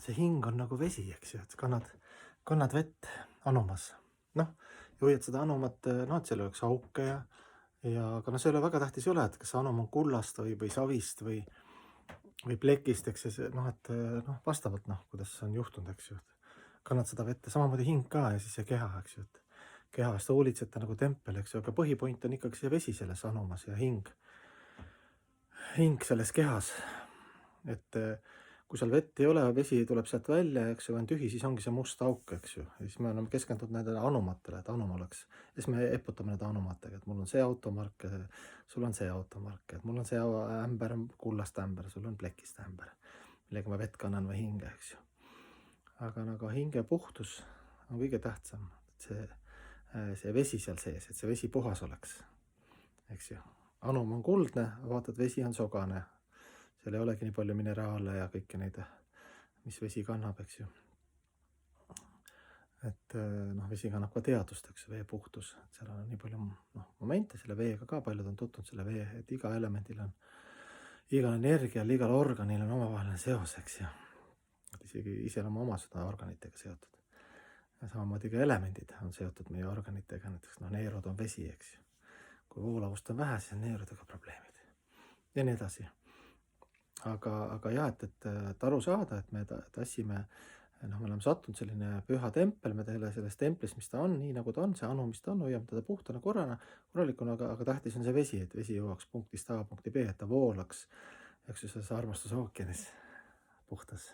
see hing on nagu vesi, eks ju, et kannad vett anumas. Noh, ja hoiad seda anumat, noh, et seal oleks auke aga noh, see ei ole väga tähtis ei ole, et kas see anum on kullast või savist või plekist, eks ju, see noh, et noh, vastavalt noh, kuidas see on juhtunud, eks ju. Kannad seda vette, samamoodi hing ka ja siis see keha, eks ju, et keha eest hoolitseta nagu tempel, eks ju, aga põhipoint on ikkagi see vesi selles anumas ja hing selles kehas. Et kui seal vett ei ole, vesi tuleb sealt välja, eks ju, on tühi, siis ongi see must auk, eks ju. Ja siis me oleme keskendunud nendele anumatele, et anum oleks. Ja siis me eputame nende anumatega, et mul on see automark, sul on see automark, et mul on see ämber, kullast ämber, sul on plekist ämber, millega ma vett kannan või hinge, eks ju. Aga nagu hinge puhtus on kõige tähtsam, et see vesi seal sees, et see vesi puhas oleks, eks ju. Anum on kuldne, vaatad, vesi on sogane. Seal ei olegi nii palju mineraale ja kõike neid, mis vesi kannab, eks ju. Et noh, vesi kannab ka teadust, eks, vee puhtus. Et seal on nii palju momente selle veega ka, paljud on tutvunud selle vee, et iga elemendil on, igal energial, igal organil on omavaheline seos, eks ju. Et isegi iseloomuomased on organitega seotud. Ja samamoodi ka elemendid on seotud meie organitega, näiteks neerud on vesi, eks ju. Kui voolavust on vähe, siis on neerudega probleemid. Ja nii edasi. Aga jah, et aru saada, et me tassime, me oleme sattunud selline püha tempel, me teeme sellest templist, mis ta on, nii nagu ta on, see anu, mis ta on, hoiame teda puhtana, korralikuna, aga tähtis on see vesi, et vesi jõuaks punktist A punkti B, et ta voolaks, eks ju, selles armastuse ookeanis puhtas.